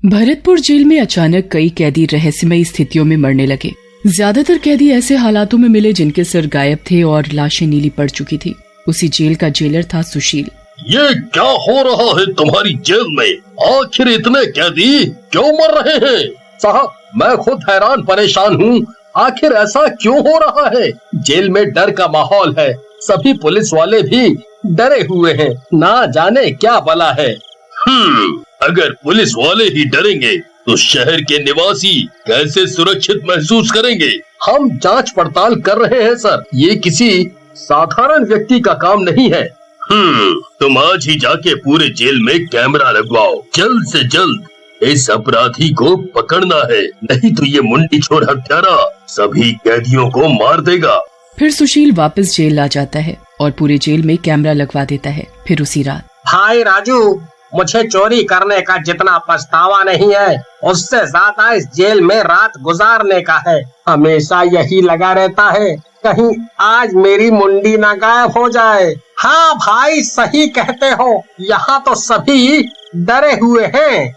Bharatpur jail में अचानक कई कैदी रहस्यमयी स्थितियों में मरने लगे। ज्यादातर कैदी ऐसे हालातों में मिले जिनके सिर गायब थे और लाशें नीली पड़ चुकी थी। उसी जेल का जेलर था सुशील। ये क्या हो रहा है तुम्हारी जेल में? आखिर इतने कैदी क्यों मर रहे हैं? साहब, मैं खुद हैरान परेशान हूँ। आखिर ऐसा क्यों हो रहा है? जेल में डर का माहौल है। सभी पुलिस वाले भी डरे हुए हैं। ना जाने क्या बला है। अगर पुलिस वाले ही डरेंगे तो शहर के निवासी कैसे सुरक्षित महसूस करेंगे? हम जांच पड़ताल कर रहे हैं सर। ये किसी साधारण व्यक्ति का काम नहीं है। तुम आज ही जाके पूरे जेल में कैमरा लगवाओ। जल्द से जल्द इस अपराधी को पकड़ना है, नहीं तो ये मुंडी छोर हत्यारा सभी कैदियों को मार देगा। फिर सुशील वापस जेल आ जाता है और पूरे जेल में कैमरा लगवा देता है। फिर उसी रात भाई राजू, मुझे चोरी करने का जितना पछतावा नहीं है, उससे ज्यादा इस जेल में रात गुजारने का है। हमेशा यही लगा रहता है, कहीं आज मेरी मुंडी ना गायब हो जाए। हाँ भाई, सही कहते हो। यहाँ तो सभी डरे हुए हैं।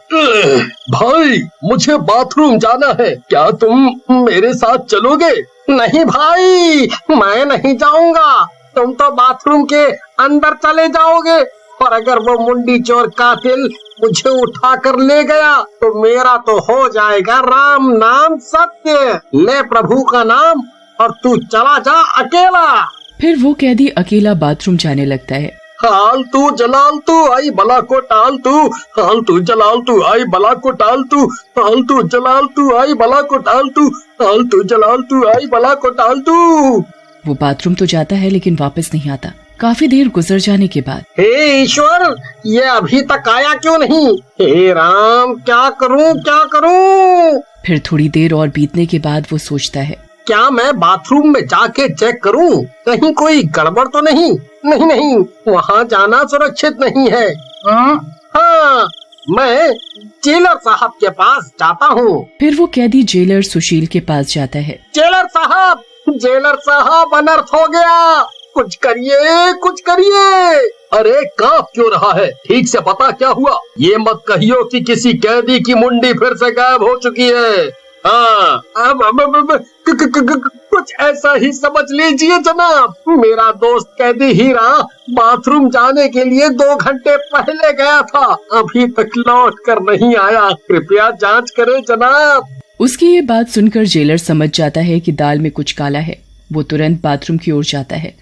भाई, मुझे बाथरूम जाना है, क्या तुम मेरे साथ चलोगे? नहीं भाई, मैं नहीं जाऊंगा। तुम तो बाथरूम के अंदर चले जाओगे, और अगर वो मुंडी चोर कातिल मुझे उठा कर ले गया तो मेरा तो हो जाएगा राम नाम सत्य। ले प्रभु का नाम और तू चला जा अकेला। फिर वो कैदी अकेला बाथरूम जाने लगता है। हाल तू जलाल तू आई बला को टाल तू, हाल तू जलाल तू आई बला को टाल तू, हाल तू जलाल तू आई बला को टाल तू, हाल तू जलाल तू आई बला को टाल तू। वो बाथरूम तो जाता है लेकिन वापस नहीं आता। काफी देर गुजर जाने के बाद, हे ईश्वर, ये अभी तक आया क्यों नहीं? हे राम, क्या करूं क्या करूं? फिर थोड़ी देर और बीतने के बाद वो सोचता है, क्या मैं बाथरूम में जाके चेक करूं, कहीं कोई गड़बड़ तो नहीं? नहीं, वहाँ जाना सुरक्षित नहीं है। हाँ, मैं जेलर साहब के पास जाता हूँ। फिर वो कैदी जेलर सुशील के पास जाता है। जेलर साहब, अनर्थ हो गया, कुछ करिए, कुछ करिए। अरे कांप क्यों रहा है? ठीक से पता क्या हुआ? ये मत कहियो कि किसी कैदी की मुंडी फिर से गायब हो चुकी है। हाँ, अब कुछ ऐसा ही समझ लीजिए जनाब। मेरा दोस्त कैदी हीरा बाथरूम जाने के लिए 2 घंटे पहले गया था, अभी तक लौट कर नहीं आया। कृपया जांच करें जनाब। उसकी ये बात सुनकर जेलर समझ जाता है कि दाल में कुछ काला है। वो तुरंत बाथरूम की ओर जाता है।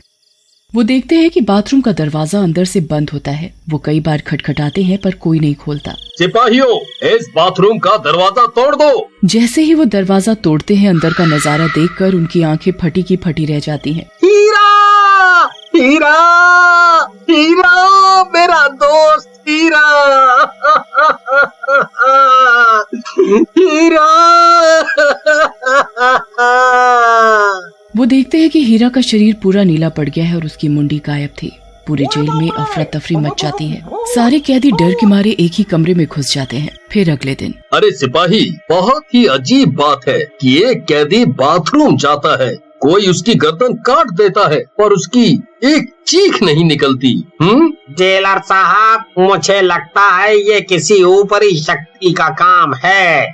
वो देखते हैं कि बाथरूम का दरवाजा अंदर से बंद होता है। वो कई बार खटखटाते हैं पर कोई नहीं खोलता। सिपाहियों, इस बाथरूम का दरवाजा तोड़ दो। जैसे ही वो दरवाजा तोड़ते हैं, अंदर का नजारा देखकर उनकी आंखें फटी की फटी रह जाती हैं। हीरा, हीरा, हीरा, मेरा दोस्त हीरा, हीरा। वो देखते हैं कि हीरा का शरीर पूरा नीला पड़ गया है और उसकी मुंडी गायब थी। पूरे जेल में अफरा तफरी मच जाती है। सारे कैदी डर के मारे एक ही कमरे में घुस जाते हैं। फिर अगले दिन, अरे सिपाही, बहुत ही अजीब बात है कि एक कैदी बाथरूम जाता है, कोई उसकी गर्दन काट देता है और उसकी एक चीख नहीं निकलती। जेलर साहब, मुझे लगता है ये किसी ऊपरी शक्ति का काम है।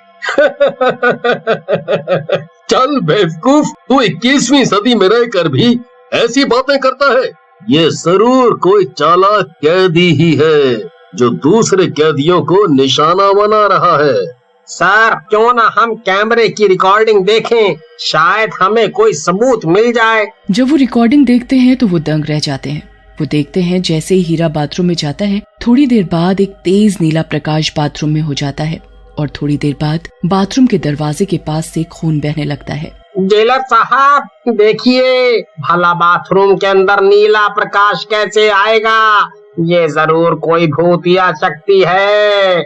चल बेवकूफ, तू 21वीं सदी में रहकर भी ऐसी बातें करता है। ये जरूर कोई चालाक कैदी ही है जो दूसरे कैदियों को निशाना बना रहा है। सर, क्यों ना हम कैमरे की रिकॉर्डिंग देखें, शायद हमें कोई सबूत मिल जाए। जब वो रिकॉर्डिंग देखते हैं तो वो दंग रह जाते हैं। वो देखते हैं जैसे ही हीरा बाथरूम में जाता है, थोड़ी देर बाद एक तेज नीला प्रकाश बाथरूम में हो जाता है और थोड़ी देर बाद बाथरूम के दरवाजे के पास से खून बहने लगता है। जेलर साहब, देखिए, भला बाथरूम के अंदर नीला प्रकाश कैसे आएगा? ये जरूर कोई भूत या शक्ति है।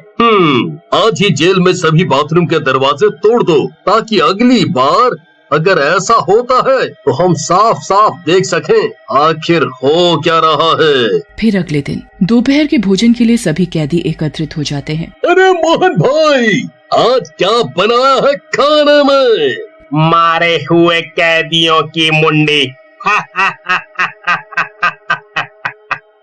आज ही जेल में सभी बाथरूम के दरवाजे तोड़ दो, ताकि अगली बार अगर ऐसा होता है तो हम साफ साफ देख सकें आखिर हो क्या रहा है। फिर अगले दिन दोपहर के भोजन के लिए सभी कैदी एकत्रित हो जाते हैं। अरे मोहन भाई, आज क्या बनाया है खाने में? मारे हुए कैदियों की मुंडी।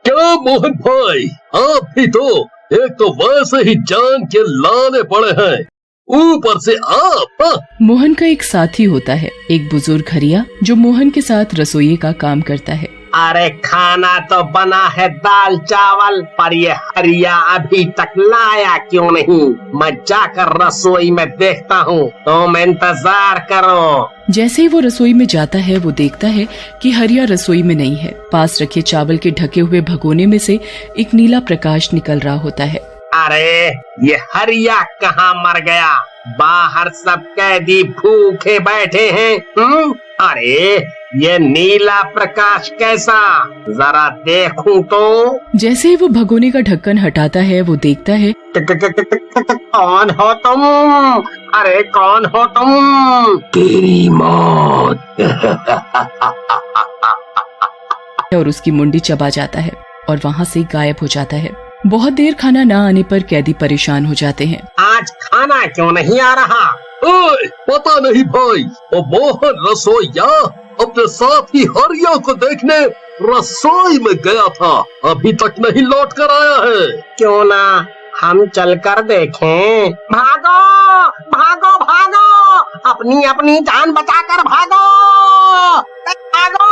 क्या मोहन भाई, आप भी तो एक तो वैसे ही जान के लाने पड़े हैं, ऊपर से आप। मोहन का एक साथी होता है, एक बुजुर्ग हरिया, जो मोहन के साथ रसोई का काम करता है। अरे खाना तो बना है दाल चावल, पर ये हरिया अभी तक लाया क्यों नहीं? मैं जाकर रसोई में देखता हूँ, तुम इंतजार करो। जैसे ही वो रसोई में जाता है, वो देखता है कि हरिया रसोई में नहीं है। पास रखे चावल के ढके हुए भगोने में से एक नीला प्रकाश निकल रहा होता है। अरे ये हरिया कहाँ मर गया? बाहर सब कैदी भूखे बैठे हैं। अरे ये नीला प्रकाश कैसा? जरा देखूं तो। जैसे ही वो भगोने का ढक्कन हटाता है, वो देखता है कौन हो तुम? अरे कौन हो तुम? तेरी मौत। और उसकी मुंडी चबा जाता है और वहाँ से गायब हो जाता है। बहुत देर खाना न आने पर कैदी परेशान हो जाते हैं। आज खाना क्यों नहीं आ रहा? ओए, पता नहीं भाई, वो मोहन रसोइया अपने साथी हरिया को देखने रसोई में गया था, अभी तक नहीं लौट कर आया है। क्यों ना हम चलकर देखें? भागो भागो भागो, अपनी अपनी जान बचाकर भागो भागो।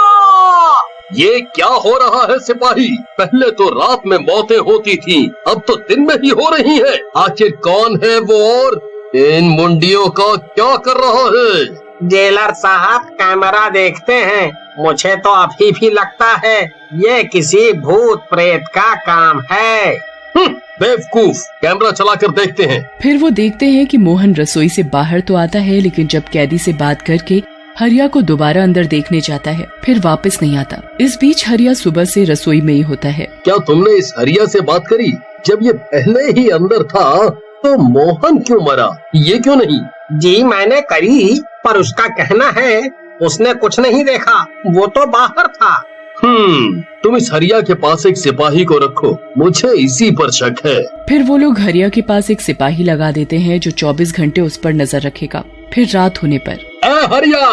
ये क्या हो रहा है सिपाही? पहले तो रात में मौतें होती थी, अब तो दिन में ही हो रही है। आखिर कौन है वो और इन मुंडियों का क्या कर रहा है? जेलर साहब कैमरा देखते हैं, मुझे तो अभी भी लगता है ये किसी भूत प्रेत का काम है। बेवकूफ, कैमरा चलाकर देखते हैं। फिर वो देखते हैं कि मोहन रसोई से बाहर तो आता है, लेकिन जब कैदी से बात करके हरिया को दोबारा अंदर देखने जाता है, फिर वापस नहीं आता। इस बीच हरिया सुबह से रसोई में ही होता है। क्या तुमने इस हरिया से बात करी? जब ये पहले ही अंदर था तो मोहन क्यों मरा, ये क्यों नहीं? जी मैंने करी, पर उसका कहना है उसने कुछ नहीं देखा, वो तो बाहर था। तुम इस हरिया के पास एक सिपाही को रखो, मुझे इसी पर शक है। फिर वो लोग हरिया के पास एक सिपाही लगा देते हैं, जो 24 घंटे उस पर नजर रखेगा। फिर रात होने पर, ए हरिया,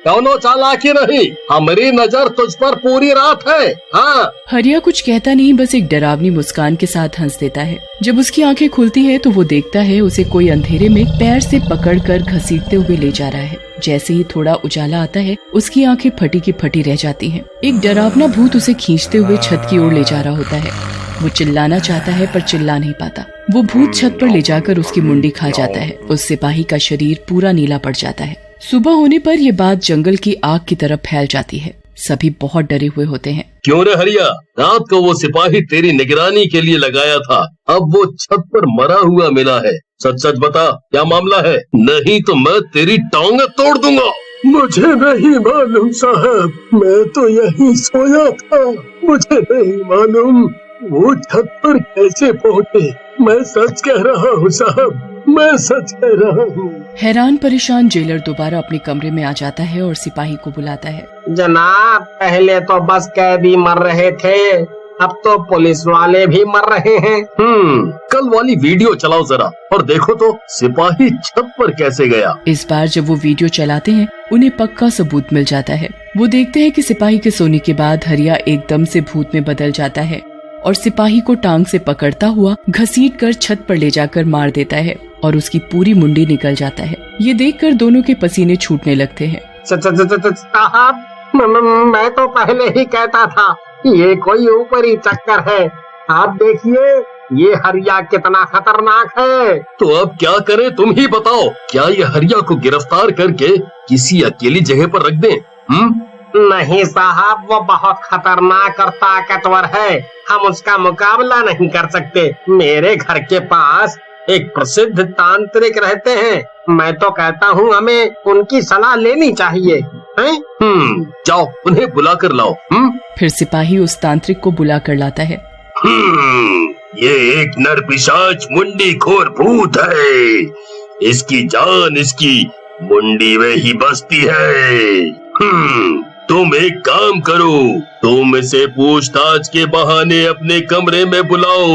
कौनो चालाकी नहीं, हमारी नजर तुझ पर पूरी रात है। हाँ। हरिया कुछ कहता नहीं, बस एक डरावनी मुस्कान के साथ हंस देता है। जब उसकी आंखें खुलती है तो वो देखता है उसे कोई अंधेरे में पैर से पकड़कर घसीटते हुए ले जा रहा है। जैसे ही थोड़ा उजाला आता है, उसकी आंखें फटी की फटी रह जाती हैं। एक डरावना भूत उसे खींचते हुए छत की ओर ले जा रहा होता है। वो चिल्लाना चाहता है पर चिल्ला नहीं पाता। वो भूत छत पर ले जाकर उसकी मुंडी खा जाता है। उस सिपाही का शरीर पूरा नीला पड़ जाता है। सुबह होने पर ये बात जंगल की आग की तरफ फैल जाती है। सभी बहुत डरे हुए होते हैं। क्यों रे हरिया, रात को वो सिपाही तेरी निगरानी के लिए लगाया था, अब वो छत पर मरा हुआ मिला है। सच सच बता, क्या मामला है? नहीं तो मैं तेरी टांगें तोड़ दूंगा। मुझे नहीं मालूम साहब, मैं तो यहीं सोया था, मुझे नहीं मालूम वो छत पर कैसे पहुँचे। मैं सच कह रहा हूँ साहब, मैं सच कह रहा हूँ। हैरान परेशान जेलर दोबारा अपने कमरे में आ जाता है और सिपाही को बुलाता है। जनाब, पहले तो बस कैदी मर रहे थे, अब तो पुलिस वाले भी मर रहे हैं। कल वाली वीडियो चलाओ जरा और देखो तो सिपाही छत पर कैसे गया। इस बार जब वो वीडियो चलाते हैं, उन्हें पक्का सबूत मिल जाता है। वो देखते हैं कि सिपाही के सोने के बाद हरिया एकदम से भूत में बदल जाता है और सिपाही को टांग से पकड़ता हुआ घसीट कर छत पर ले जाकर मार देता है और उसकी पूरी मुंडी निकल जाता है। ये देखकर दोनों के पसीने छूटने लगते हैं। साहब, मैं तो पहले ही कहता था ये कोई ऊपरी चक्कर है। आप देखिए ये हरिया कितना खतरनाक है। तो अब क्या करें, तुम ही बताओ। क्या ये हरिया को गिरफ्तार करके किसी अकेली जगह पर रख दें? नहीं साहब, वो बहुत खतरनाक और ताकतवर है, हम उसका मुकाबला नहीं कर सकते। मेरे घर के पास एक प्रसिद्ध तांत्रिक रहते हैं, मैं तो कहता हूँ हमें उनकी सलाह लेनी चाहिए। जाओ उन्हें बुला कर लाओ। फिर सिपाही उस तांत्रिक को बुला कर लाता है। ये एक नरपिशाच मुंडी खोर भूत है, इसकी जान इसकी मुंडी में ही बसती है। तुम एक काम करो, तुम इसे पूछताछ के बहाने अपने कमरे में बुलाओ,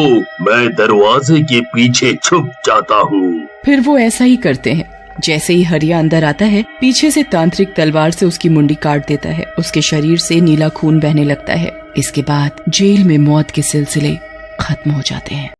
मैं दरवाजे के पीछे छुप जाता हूँ। फिर वो ऐसा ही करते हैं। जैसे ही हरिया अंदर आता है, पीछे से तांत्रिक तलवार से उसकी मुंडी काट देता है। उसके शरीर से नीला खून बहने लगता है। इसके बाद जेल में मौत के सिलसिले खत्म हो जाते हैं।